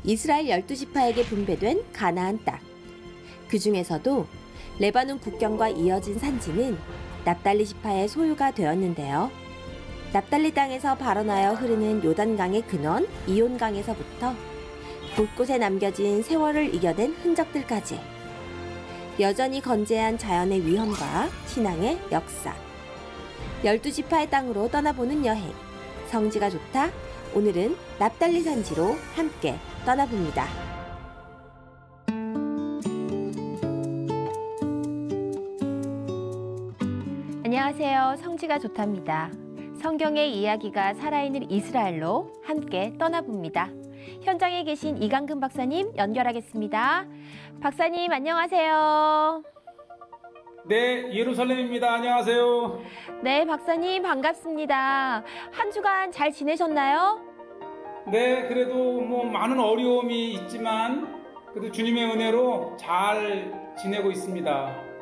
이스라엘 12지파에게 분배된 가나안 땅. 그 중에서도 레바논 국경과 이어진 산지는 납달리 지파의 소유가 되었는데요. 납달리 땅에서 발원하여 흐르는 요단강의 근원 이온강에서부터 곳곳에 남겨진 세월을 이겨낸 흔적들까지 여전히 건재한 자연의 위험과 신앙의 역사. 12지파의 땅으로 떠나보는 여행. 성지가 좋다. 오늘은 납달리 산지로 함께 떠나봅니다. 안녕하세요. 성지가 좋답니다. 성경의 이야기가 살아있는 이스라엘로 함께 떠나봅니다. 현장에 계신 이강근 박사님 연결하겠습니다. 박사님 안녕하세요. 네, 예루살렘입니다. 안녕하세요. 네, 박사님 반갑습니다. 한 주간 잘 지내셨나요? 네, 그래도 많은 어려움이 있지만 그래도 주님의 은혜로 잘 지내고 있습니다.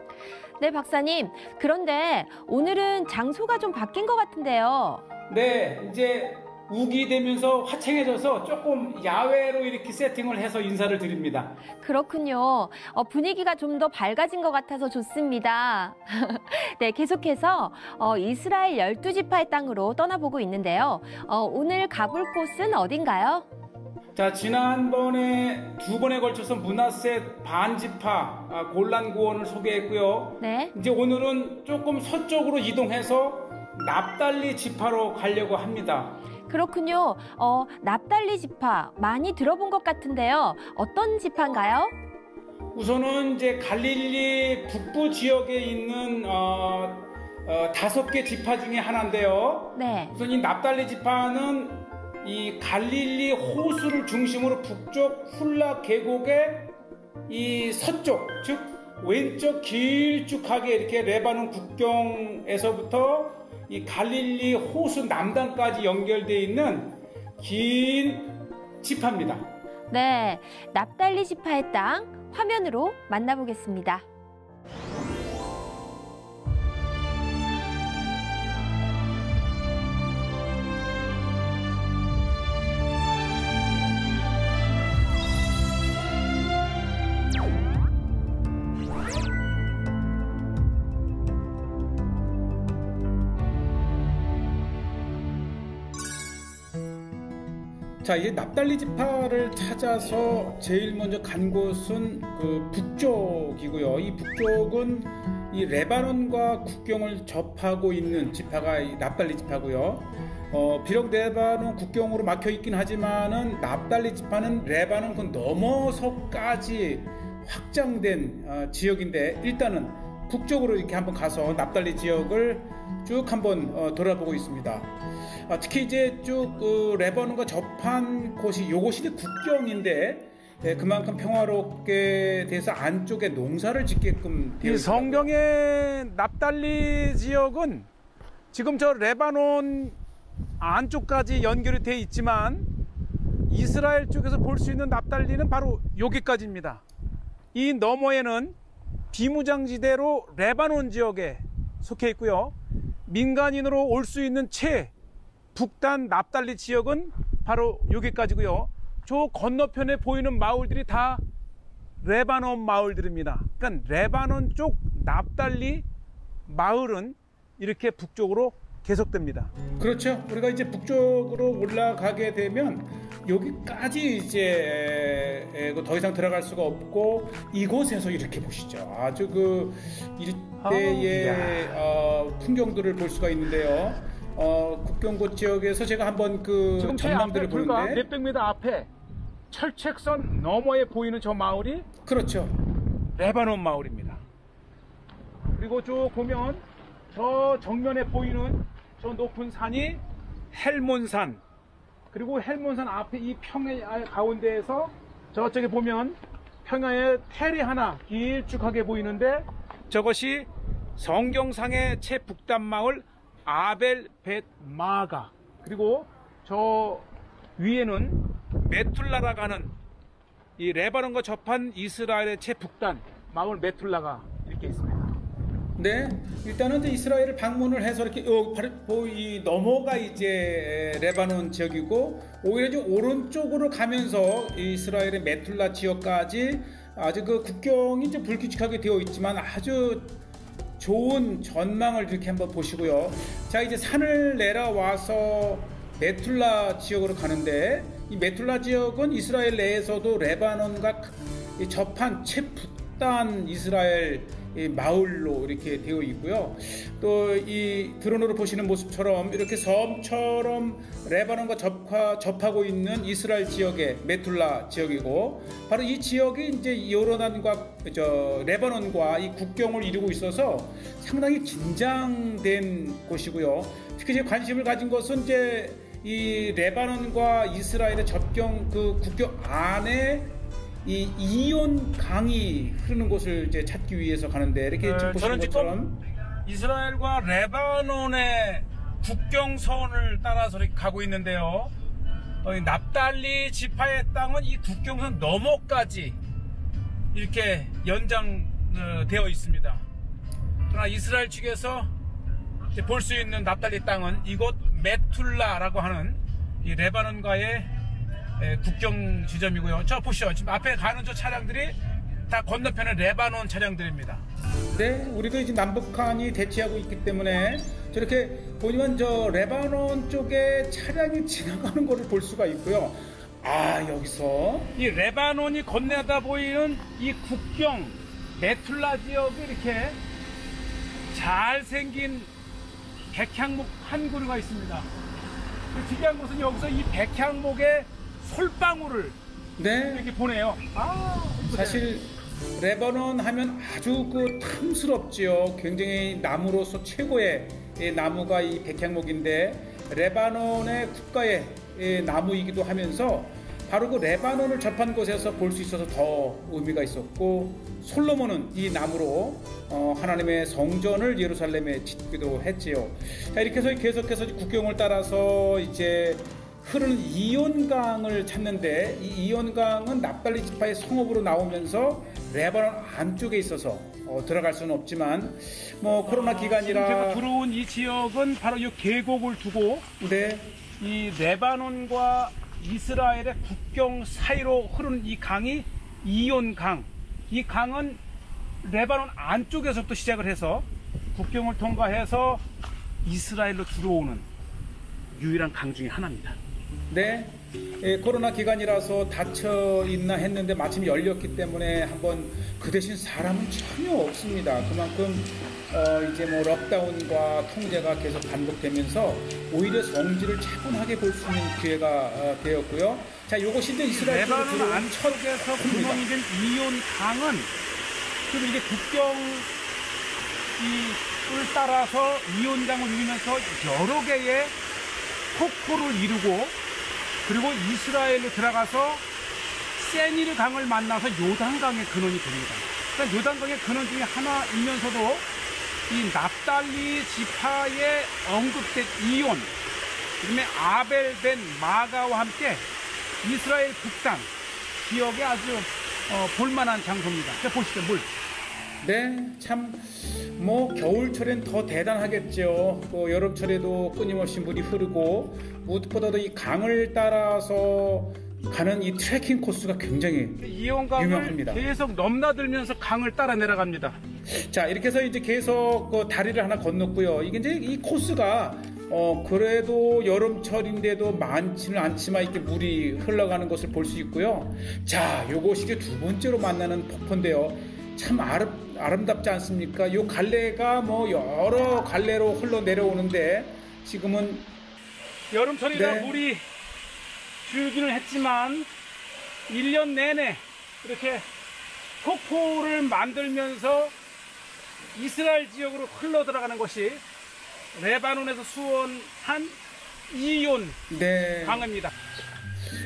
네, 박사님. 그런데 오늘은 장소가 좀 바뀐 것 같은데요. 네, 이제 우기 되면서 화창해져서 조금 야외로 이렇게 세팅을 해서 인사를 드립니다. 그렇군요. 분위기가 좀 더 밝아진 것 같아서 좋습니다. 네, 계속해서 이스라엘 12지파의 땅으로 떠나보고 있는데요. 오늘 가볼 곳은 어딘가요? 자, 지난번에 두 번에 걸쳐서 므낫세 반지파 골란 구원을 소개했고요. 네. 이제 오늘은 조금 서쪽으로 이동해서 납달리 지파로 가려고 합니다. 그렇군요. 납달리 지파 많이 들어본 것 같은데요. 어떤 지파인가요? 우선은 이제 갈릴리 북부 지역에 있는 5개 지파 중에 하나인데요. 네. 우선 이 납달리 지파는 이 갈릴리 호수를 중심으로 북쪽 훌라 계곡의 이 서쪽, 즉 왼쪽 길쭉하게 이렇게 레바논 국경에서부터 이 갈릴리 호수 남단까지 연결되어 있는 긴 지파입니다. 네, 납달리 지파의 땅 화면으로 만나보겠습니다. 자, 이제 납달리 지파를 찾아서 제일 먼저 간 곳은 그 북쪽이고요. 이 북쪽은 이 레바논과 국경을 접하고 있는 지파가 이 납달리 지파고요. 비록 레바논 국경으로 막혀 있긴 하지만은 납달리 지파는 레바논 그 넘어서까지 확장된 지역인데 일단은 북쪽으로 이렇게 한번 가서 납달리 지역을 쭉 한번 돌아보고 있습니다. 특히 이제 쭉 레바논과 접한 곳이 요것이 이제 국경인데 그만큼 평화롭게 돼서 안쪽에 농사를 짓게끔 되어 있습니다. 이 성경의 납달리 지역은 지금 저 레바논 안쪽까지 연결이 되어 있지만 이스라엘 쪽에서 볼 수 있는 납달리는 바로 여기까지입니다. 이 너머에는 비무장지대로 레바논 지역에 속해 있고요. 민간인으로 올 수 있는 북단 납달리 지역은 바로 여기까지고요. 저 건너편에 보이는 마을들이 다 레바논 마을들입니다. 그러니까 레바논 쪽 납달리 마을은 이렇게 북쪽으로 계속됩니다. 그렇죠. 우리가 이제 북쪽으로 올라가게 되면 여기까지 이제 더 이상 들어갈 수가 없고 이곳에서 이렇게 보시죠. 아주 그 이때의 풍경들을 볼 수가 있는데요. 국경곳 지역에서 제가 한번 그 전망들을 보는데 몇백 미터 앞에 철책선 너머에 보이는 저 마을이 그렇죠. 레바논 마을입니다. 그리고 쭉 보면 저 정면에 보이는 저 높은 산이 헬몬산. 그리고 헬몬산 앞에 이 평야 가운데에서 저쪽에 보면 평야에 텔이 하나 길쭉하게 보이는데 저것이 성경상의 최북단 마을 아벨 벳 마가. 그리고 저 위에는 메툴라라가 하는 이 레바논과 접한 이스라엘의 최북단 마을 메툴라가 이렇게 있습니다. 네, 일단은 이제 이스라엘을 방문을 해서 이렇게 바로 이 넘어가 이제 레바논 지역이고, 오히려 이제 오른쪽으로 가면서 이스라엘의 메툴라 지역까지 아주 그 국경이 이제 불규칙하게 되어 있지만 아주 좋은 전망을 이렇게 한번 보시고요. 자, 이제 산을 내려와서 메툴라 지역으로 가는데, 이 메툴라 지역은 이스라엘 내에서도 레바논과 접한 최북단 이스라엘 마을로 이렇게 되어 있고요. 또 이 드론으로 보시는 모습처럼 이렇게 섬처럼 레바논과 접하고 있는 이스라엘 지역의 메툴라 지역이고, 바로 이 지역이 이제 요르단과 레바논과 이 국경을 이루고 있어서 상당히 긴장된 곳이고요. 특히 제 관심을 가진 것은 이제 이 레바논과 이스라엘의 접경 그 국경 안에 이 이온 강이 흐르는 곳을 이제 찾기 위해서 가는데, 이렇게 지금 보시는 것처럼 이스라엘과 레바논의 국경선을 따라서 이렇게 가고 있는데요. 납달리 지파의 땅은 이 국경선 너머까지 이렇게 연장되어 있습니다. 그러나 이스라엘 측에서 볼 수 있는 납달리 땅은 이곳 메툴라라고 하는 이 레바논과의 국경 지점이고요. 저 보시죠. 지금 앞에 가는 저 차량들이 다 건너편의 레바논 차량들입니다. 네, 우리도 이제 남북한이 대치하고 있기 때문에 저렇게 보면 저 레바논 쪽에 차량이 지나가는 것을 볼 수가 있고요. 아, 여기서 이 레바논이 건너다 보이는 이 국경 메툴라 지역에 이렇게 잘생긴 백향목 한 그루가 있습니다. 특이한 것은 여기서 이 백향목의 솔방울을 이렇게 보내요. 사실 레바논 하면 아주 그 탐스럽지요. 굉장히 나무로서 최고의 나무가 이 백향목인데, 레바논의 국가의 나무이기도 하면서 바로 그 레바논을 접한 곳에서 볼 수 있어서 더 의미가 있었고, 솔로몬은 이 나무로 하나님의 성전을 예루살렘에 짓기도 했지요. 자, 이렇게 해서 계속해서 국경을 따라서 이제 흐르는 이온강을 찾는데, 이 이온강은 납달리 지파의 성읍으로 나오면서 레바논 안쪽에 있어서 들어갈 수는 없지만 뭐 코로나 기간이라 제가 들어온 이 지역은 바로 이 계곡을 두고 이 레바논과 이스라엘의 국경 사이로 흐르는 이 강이 이온강. 이 강은 레바논 안쪽에서부터 시작을 해서 국경을 통과해서 이스라엘로 들어오는 유일한 강 중에 하나입니다. 네, 코로나 기간이라서 닫혀 있나 했는데 마침 열렸기 때문에 한번 그 대신 사람은 전혀 없습니다. 그만큼 이제 뭐 럭다운과 통제가 계속 반복되면서 오히려 성지를 차분하게 볼 수 있는 기회가 되었고요. 자, 요것이 이제 이스라엘 레바논 안쪽에서 구멍이 된 이온 강은 그리고 이게 국경을 따라서 이온강을 누리면서 여러 개의 폭포를 이루고, 그리고 이스라엘로 들어가서 세니르 강을 만나서 요단강의 근원이 됩니다. 그러니까 요단강의 근원 중에 하나이면서도 이 납달리 지파에 언급된 이온, 그다음에 아벨 벤 마가와 함께 이스라엘 북단 지역에 아주 볼만한 장소입니다. 자, 보시죠, 물. 네, 참 뭐 겨울철엔 더 대단하겠죠. 또 여름철에도 끊임없이 물이 흐르고, 무엇보다도 이 강을 따라서 가는 이 트레킹 코스가 굉장히 유명합니다. 계속 넘나들면서 강을 따라 내려갑니다. 자, 이렇게 해서 이제 계속 그 다리를 하나 건넜고요. 이게 이제 이 코스가 그래도 여름철인데도 많지는 않지만 이렇게 물이 흘러가는 것을 볼 수 있고요. 자, 요것이 이제 두 번째로 만나는 폭포인데요. 참 아름답지 않습니까? 요 갈래가 뭐 여러 갈래로 흘러 내려오는데, 지금은 여름철이라 물이 줄기는 했지만 1년 내내 이렇게 폭포를 만들면서 이스라엘 지역으로 흘러 들어가는 것이 레바논에서 수원한 이온 강입니다.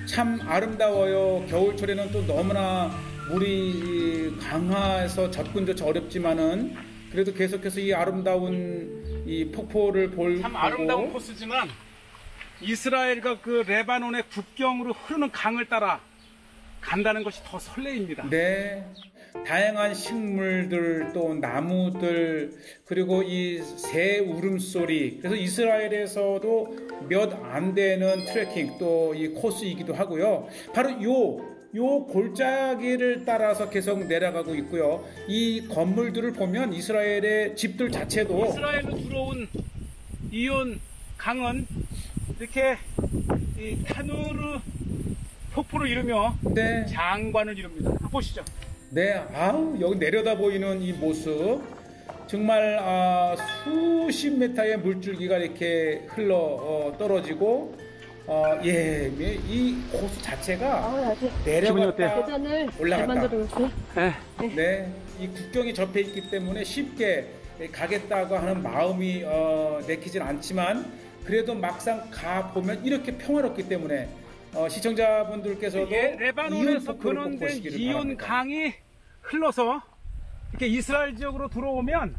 참 아름다워요. 겨울철에는 또 너무나 물이 강해서 접근조차 어렵지만은 그래도 계속해서 이 아름다운 이 폭포를 참 아름다운 코스지만, 이스라엘과 그 레바논의 국경으로 흐르는 강을 따라 간다는 것이 더 설레입니다. 네. 다양한 식물들 또 나무들 그리고 이 새 울음소리 그래서 이스라엘에서도 몇 안 되는 트레킹 또 이 코스이기도 하고요. 바로 요 골짜기를 따라서 계속 내려가고 있고요. 이 건물들을 보면 이스라엘의 집들 자체도 이스라엘로 들어온 이온 강은 이렇게 이 타누르 폭포를 이루며 네. 장관을 이룹니다. 보시죠. 네, 아우 여기 내려다 보이는 이 모습 정말 수십 메타의 물줄기가 이렇게 흘러 떨어지고 이 코스 자체가 내려갔다 계단을 올라갔다. 네. 네, 이 국경이 접해 있기 때문에 쉽게 가겠다고 하는 마음이 내키진 않지만 그래도 막상 가 보면 이렇게 평화롭기 때문에 시청자분들께서도 이게 레바논에서 근원된 이온 강이 흘러서 이렇게 이스라엘 지역으로 들어오면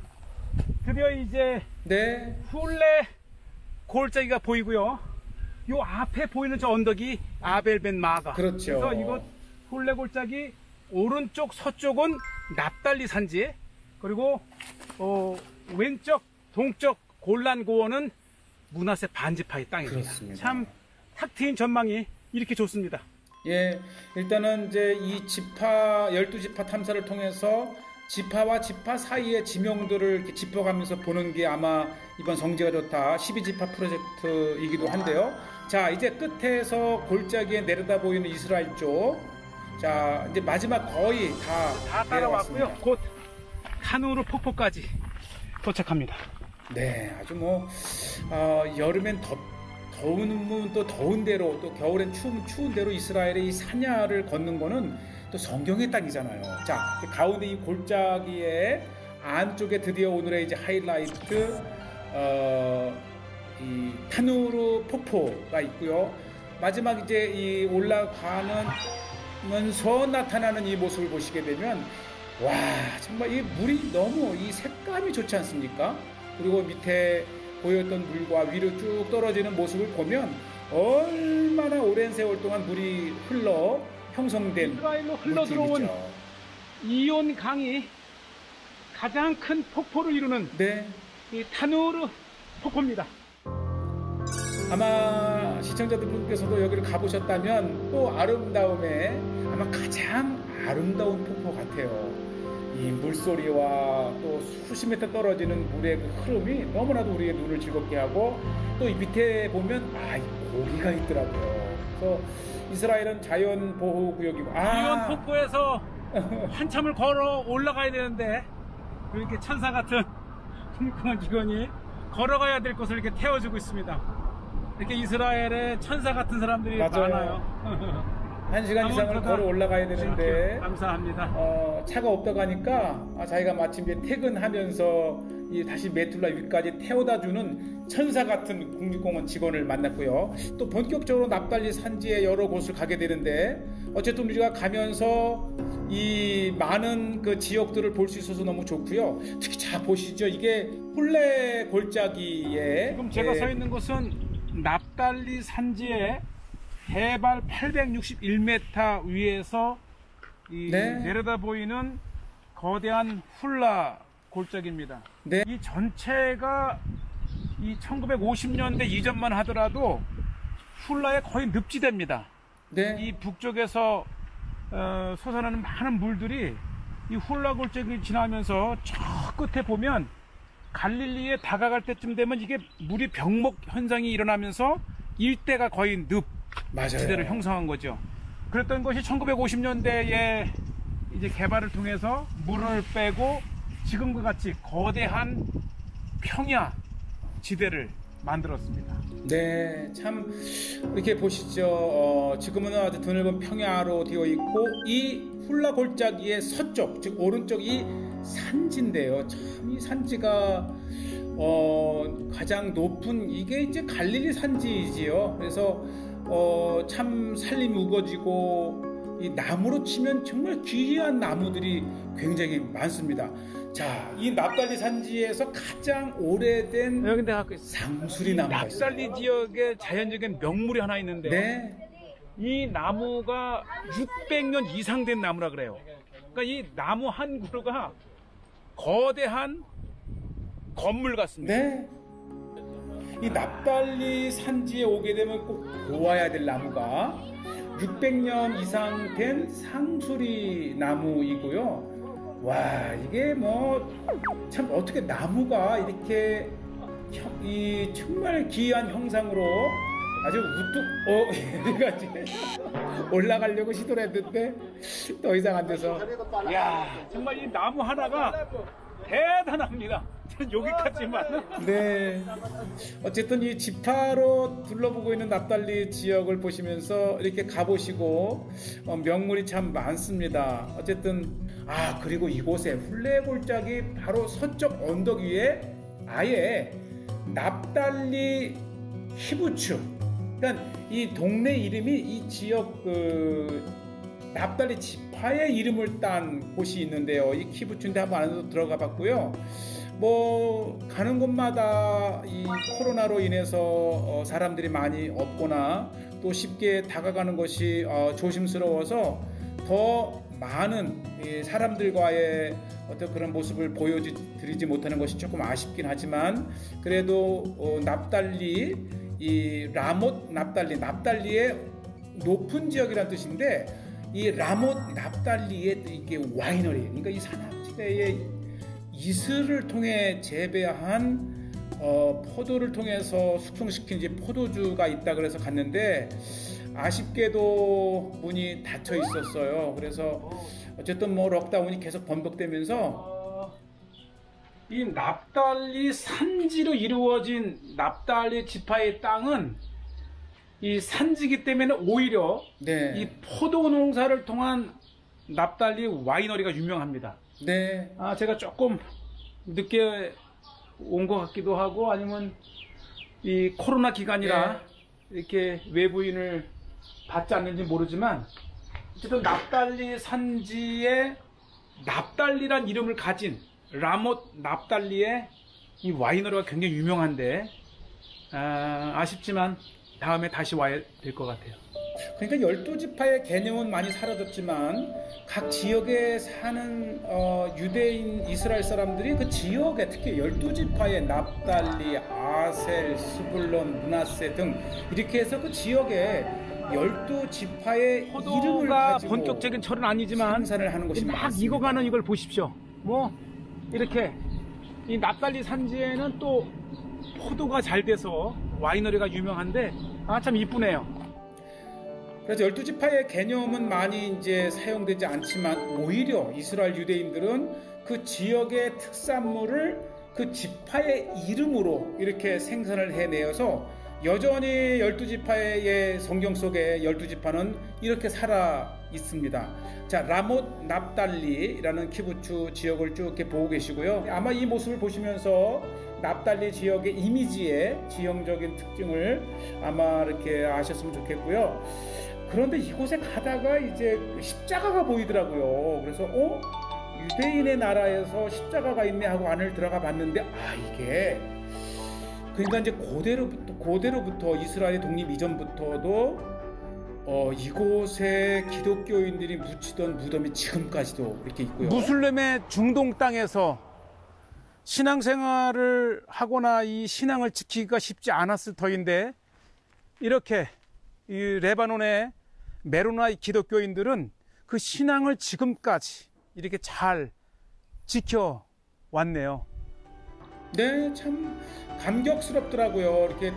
드디어 이제 네. 훌레 골짜기가 보이고요. 요 앞에 보이는 저 언덕이 아벨벤 마가. 그렇죠. 그래서 이곳 훌레 골짜기 오른쪽 서쪽은 납달리 산지 그리고 왼쪽 동쪽 골란 고원은 므낫세 반지파의 땅입니다. 그렇습니다. 참 탁 트인 전망이 이렇게 좋습니다. 예, 일단은 이제 이 지파 12지파 탐사를 통해서 지파와 지파 사이의 지명들을 이렇게 짚어가면서 보는 게 아마 이번 성지가 좋다 12지파 프로젝트이기도 한데요. 자, 이제 끝에서 골짜기에 내려다 보이는 이스라엘 쪽. 자, 이제 마지막 거의 다 따라왔고요. 곧 타누르 폭포까지 도착합니다. 네, 아주 여름엔 더운 또 더운 대로 또 겨울엔 추운 대로 이스라엘의 이 사냐를 걷는 거는 또 성경의 땅이잖아요. 자, 가운데 이 골짜기의 안쪽에 드디어 오늘의 이제 하이라이트 이 타누르 폭포가 있고요. 마지막 이제 이 올라가면서 나타나는 이 모습을 보시게 되면 와, 정말 이 물이 너무 이 색감이 좋지 않습니까? 그리고 밑에 보였던 물과 위로 쭉 떨어지는 모습을 보면 얼마나 오랜 세월 동안 물이 흘러 형성된 이스라엘로 흘러 들어온 이온 강이 가장 큰 폭포를 이루는 네. 이 타누르 폭포입니다. 아마 시청자분께서도 여기를 가보셨다면 또 아름다움에 아마 가장 아름다운 폭포 같아요. 이 물소리와 또 수십 미터 떨어지는 물의 그 흐름이 너무나도 우리의 눈을 즐겁게 하고 또 이 밑에 보면 이 고기가 있더라고요. 그래서 이스라엘은 자연보호구역이고 이온 폭포에서 한참을 걸어 올라가야 되는데 이렇게 천사 같은 뚱뚱한 직원이 걸어가야 될 곳을 이렇게 태워주고 있습니다. 이렇게 이스라엘에 천사 같은 사람들이 많아요. 1시간 이상을 걸어 올라가야 되는데 감사합니다. 차가 없다고 하니까 자기가 마침 이제 퇴근하면서 다시 메툴라 위까지 태워다 주는 천사 같은 국립공원 직원을 만났고요. 또 본격적으로 납달리 산지의 여러 곳을 가게 되는데 어쨌든 우리가 가면서 이 많은 그 지역들을 볼 수 있어서 너무 좋고요. 특히 자 보시죠. 이게 훌레 골짜기에 지금 제가 서 있는 곳은 납달리 산지에 해발 861m 위에서 내려다 보이는 거대한 훌라 골짜기입니다. 네. 이 전체가 이 1950년대 이전만 하더라도 훌라의 거의 늪지대입니다. 네. 이 북쪽에서 솟아나는 많은 물들이 이 훌라 골짜기를 지나면서 저 끝에 보면 갈릴리에 다가갈 때쯤 되면 이게 물이 병목 현상이 일어나면서 일대가 거의 늪 지대를 형성한 거죠. 그랬던 것이 1950년대에 이제 개발을 통해서 물을 빼고 지금과 같이 거대한 평야 지대를 만들었습니다. 네, 참 이렇게 보시죠. 지금은 아주 드넓은 평야로 되어 있고 이 훌라 골짜기의 서쪽, 즉 오른쪽이 산지인데요. 참 이 산지가 가장 높은 이게 이제 갈릴리 산지이지요. 그래서 참 산림이 우거지고 이 나무로 치면 정말 귀한 나무들이 굉장히 많습니다. 자, 이 납달리 산지에서 가장 오래된 상수리 나무가 있어요. 납달리 지역의 자연적인 명물이 하나 있는데 네. 이 나무가 600년 이상 된 나무라 그래요. 그러니까 이 나무 한 그루가 거대한 건물 같습니다. 네. 이 납달리 산지에 오게 되면 꼭 보아야 될 나무가 600년 이상 된 상수리 나무이고요. 와, 이게 뭐 참 어떻게 나무가 이렇게 이 정말 기이한 형상으로 아주 우뚝 이래가지고 올라가려고 시도를 했는데 더 이상 안 돼서. 이야, 정말 이 나무 하나가 대단합니다. 여기까지만. 네. 어쨌든 이 지파로 둘러보고 있는 납달리 지역을 보시면서 이렇게 가보시고 명물이 참 많습니다. 어쨌든 그리고 이곳에 훌레골짜기 바로 서쪽 언덕 위에 아예 납달리 키부츠, 그러니까 이 동네 이름이 이 지역 납달리 지파의 이름을 딴 곳이 있는데요. 이 키부츠인데 한번 안으로 들어가 봤고요. 뭐 가는 곳마다 이 코로나로 인해서 사람들이 많이 없거나 또 쉽게 다가가는 것이 조심스러워서 더 많은 사람들과의 어떤 그런 모습을 보여드리지 못하는 것이 조금 아쉽긴 하지만, 그래도 납달리, 이 라못 납달리의 높은 지역이라는 뜻인데, 이 라못 납달리의 이게 와이너리, 그러니까 이 산악지대의 이슬을 통해 재배한 포도를 통해서 숙성시킨 이제 포도주가 있다 그래서 갔는데 아쉽게도 문이 닫혀 있었어요. 그래서 어쨌든 뭐 록다운이 계속 번복되면서 이 납달리 산지로 이루어진 납달리 지파의 땅은 이 산지기 때문에 오히려 이 포도 농사를 통한 납달리 와이너리가 유명합니다. 네. 제가 조금 늦게 온 것 같기도 하고 아니면 이 코로나 기간이라 이렇게 외부인을 받지 않는지 모르지만 어쨌든 납달리 산지에 납달리란 이름을 가진 라못 납달리의 이 와이너리가 굉장히 유명한데 아쉽지만 다음에 다시 와야 될 것 같아요. 그러니까 12지파의 개념은 많이 사라졌지만 각 지역에 사는 유대인 이스라엘 사람들이 그 지역에 특히 12지파의 납달리, 아셀, 스불론, 므낫세 등 이렇게 해서 그 지역에 12지파의 이름을 가지고 본격적인 철은 아니지만 생산을 하는 것이 막 많습니다. 익어가는 이걸 보십시오. 뭐 이렇게 이 납달리 산지에는 또 포도가 잘 돼서 와이너리가 유명한데 참 이쁘네요. 그래서 12지파의 개념은 많이 이제 사용되지 않지만 오히려 이스라엘 유대인들은 그 지역의 특산물을 그 지파의 이름으로 이렇게 생산을 해내어서 여전히 12지파의 성경 속에 12지파는 이렇게 살아 있습니다. 자, 라못 납달리라는 키부츠 지역을 쭉 이렇게 보고 계시고요. 아마 이 모습을 보시면서 납달리 지역의 이미지의 지형적인 특징을 아마 이렇게 아셨으면 좋겠고요. 그런데 이곳에 가다가 이제 십자가가 보이더라고요. 그래서 유대인의 나라에서 십자가가 있네 하고 안을 들어가 봤는데 이게 그러니까 이제 고대로부터 이스라엘 독립 이전부터도 이곳에 기독교인들이 묻히던 무덤이 지금까지도 이렇게 있고요. 무슬림의 중동 땅에서 신앙생활을 하거나 이 신앙을 지키기가 쉽지 않았을 터인데 이렇게 이 레바논의 메로나이 기독교인들은 그 신앙을 지금까지 이렇게 잘 지켜왔네요. 네, 참 감격스럽더라고요. 이렇게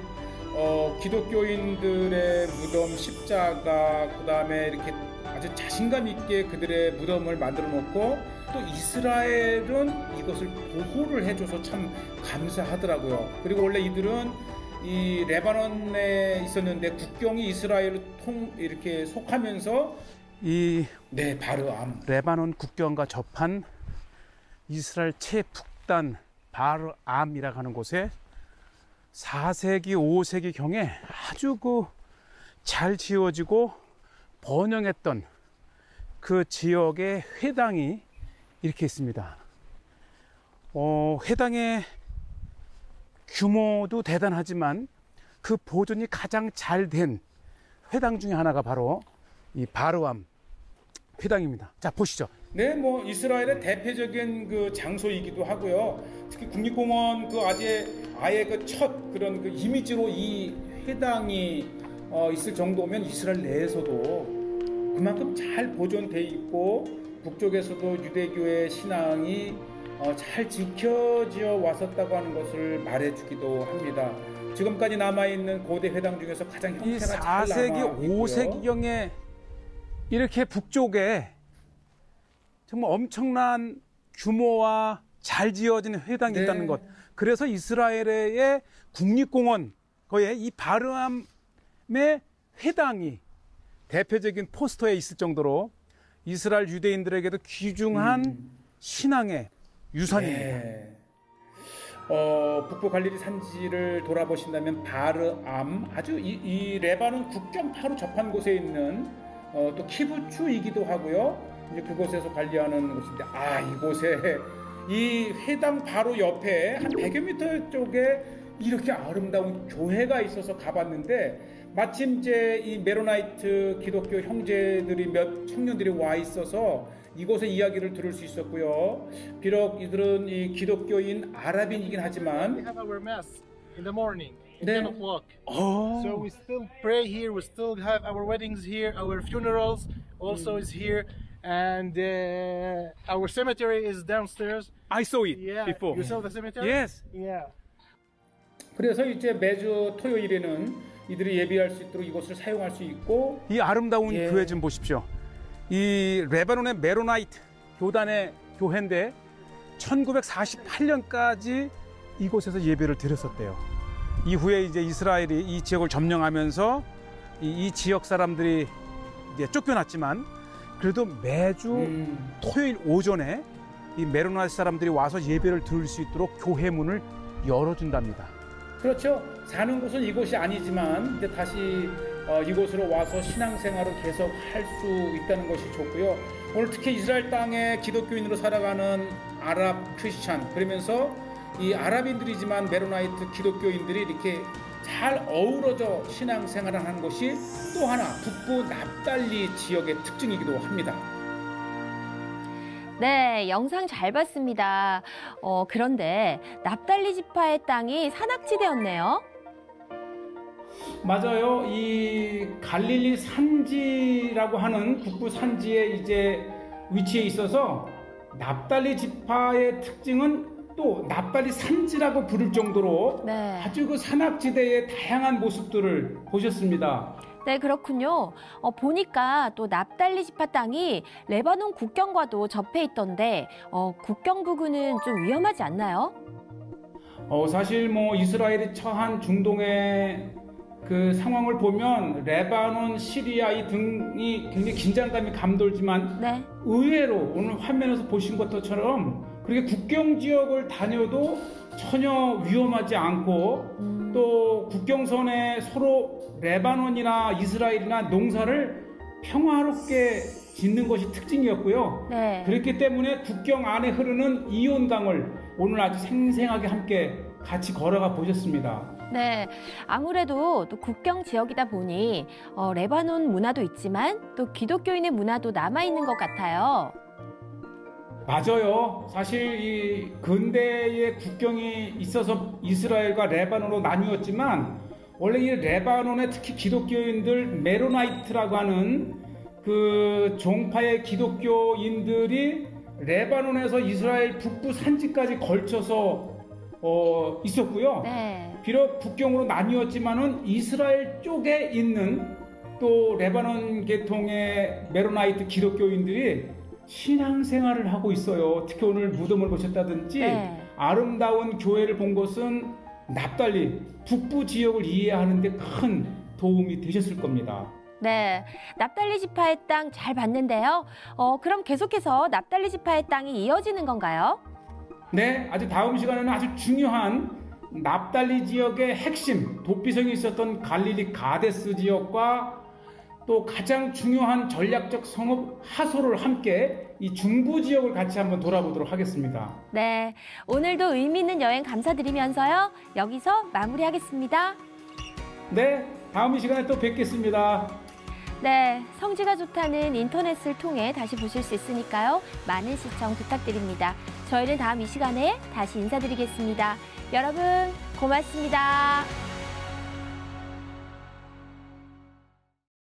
기독교인들의 무덤, 십자가, 그 다음에 이렇게 아주 자신감 있게 그들의 무덤을 만들어 놓고 또 이스라엘은 이것을 보호를 해줘서 참 감사하더라고요. 그리고 원래 이들은 이 레바논에 있었는데 국경이 이스라엘로 이렇게 속하면서 바르암 레바논 국경과 접한 이스라엘 최북단 바르암이라고 하는 곳에 4세기, 5세기 경에 아주 잘 지어지고 번영했던 그 지역의 회당이 이렇게 있습니다. 회당의 규모도 대단하지만 그 보존이 가장 잘 된 회당 중에 하나가 바로 이 바르암 회당입니다. 자, 보시죠. 네, 뭐 이스라엘의 대표적인 그 장소이기도 하고요. 특히 국립공원 그 아예 그 첫 그런 그 이미지로 이 회당이 있을 정도면 이스라엘 내에서도 그만큼 잘 보존돼 있고 북쪽에서도 유대교의 신앙이 잘 지켜져 왔었다고 하는 것을 말해주기도 합니다. 지금까지 남아있는 고대 회당 중에서 가장 형태가 잘 남아 있고요. 4세기, 5세기경에 이렇게 북쪽에 정말 엄청난 규모와 잘 지어진 회당이 네. 있다는 것. 그래서 이스라엘의 국립공원 거에 이 바르암의 회당이 대표적인 포스터에 있을 정도로 이스라엘 유대인들에게도 귀중한 신앙의 유산입니다. 네. 북부 갈릴리 산지를 돌아보신다면 바르암 아주 이 레바논 국경 바로 접한 곳에 있는 또 키부츠이기도 하고요. 이제 그곳에서 관리하는 곳인데 이곳에 이 회당 바로 옆에 한 100여 미터 쪽에 이렇게 아름다운 교회가 있어서 가봤는데 마침 이제 이 메로나이트 기독교 형제들이 몇 청년들이 와 있어서 이곳의 이야기를 들을 수 있었고요. 비록 이들은 이 기독교인 아랍인이긴 하지만 We have our mass in the morning at 네. 10 o'clock. So we still pray here, we still have our weddings here, our funerals also is here, and our cemetery is downstairs. I saw it Yeah, before. you saw the cemetery? Yes. Yeah. 그래서 이제 매주 토요일에는 이들이 예배할 수 있도록 이곳을 사용할 수 있고 이 아름다운 예. 교회 좀 보십시오. 이 레바논의 메로나이트 교단의 교회인데 1948년까지 이곳에서 예배를 드렸었대요. 이후에 이제 이스라엘이 이 지역을 점령하면서 이 지역 사람들이 이제 쫓겨났지만 그래도 매주 토요일 오전에 이 메로나이트 사람들이 와서 예배를 들을 수 있도록 교회 문을 열어준답니다. 그렇죠. 사는 곳은 이곳이 아니지만 이제 다시 이곳으로 와서 신앙생활을 계속 할 수 있다는 것이 좋고요. 오늘 특히 이스라엘 땅에 기독교인으로 살아가는 아랍 크리스찬 그러면서 이 아랍인들이지만 메로나이트 기독교인들이 이렇게 잘 어우러져 신앙생활을 하는 것이 또 하나 북부 납달리 지역의 특징이기도 합니다. 네, 영상 잘 봤습니다. 그런데 납달리 지파의 땅이 산악지대였네요. 맞아요. 이 갈릴리 산지라고 하는 북부 산지에 이제 위치해 있어서 납달리 지파의 특징은 또 납달리 산지라고 부를 정도로 네. 아주 그 산악지대의 다양한 모습들을 보셨습니다. 네, 그렇군요. 보니까 또 납달리 지파 땅이 레바논 국경과도 접해 있던데 국경 부근은 좀 위험하지 않나요? 사실 뭐 이스라엘이 처한 중동의 그 상황을 보면 레바논, 시리아 이 등이 굉장히 긴장감이 감돌지만 네. 의외로 오늘 화면에서 보신 것처럼 그렇게 국경 지역을 다녀도 전혀 위험하지 않고 또 국경선에 서로 레바논이나 이스라엘이나 농사를 평화롭게 짓는 것이 특징이었고요. 네. 그렇기 때문에 국경 안에 흐르는 이온강을 오늘 아주 생생하게 함께 같이 걸어가 보셨습니다. 네, 아무래도 또 국경 지역이다 보니 레바논 문화도 있지만 또 기독교인의 문화도 남아있는 것 같아요. 맞아요. 사실 이 근대의 국경이 있어서 이스라엘과 레바논으로 나뉘었지만 원래 이 레바논의 특히 기독교인들 메로나이트라고 하는 그 종파의 기독교인들이 레바논에서 이스라엘 북부 산지까지 걸쳐서 있었고요. 네. 비록 국경으로 나뉘었지만은 이스라엘 쪽에 있는 또 레바논 계통의 메로나이트 기독교인들이 신앙생활을 하고 있어요. 특히 오늘 무덤을 보셨다든지 네. 아름다운 교회를 본 것은 납달리 북부 지역을 이해하는 데 큰 도움이 되셨을 겁니다. 네, 납달리 지파의 땅 잘 봤는데요. 그럼 계속해서 납달리 지파의 땅이 이어지는 건가요? 네, 아주 다음 시간에는 아주 중요한 납달리 지역의 핵심 도피성이 있었던 갈릴리 가데스 지역과 또 가장 중요한 전략적 성읍 하소를 함께 이 중부 지역을 같이 한번 돌아보도록 하겠습니다. 네, 오늘도 의미 있는 여행 감사드리면서요. 여기서 마무리하겠습니다. 네, 다음 시간에 또 뵙겠습니다. 네, 성지가 좋다는 인터넷을 통해 다시 보실 수 있으니까요. 많은 시청 부탁드립니다. 저희는 다음 이 시간에 다시 인사드리겠습니다. 여러분, 고맙습니다.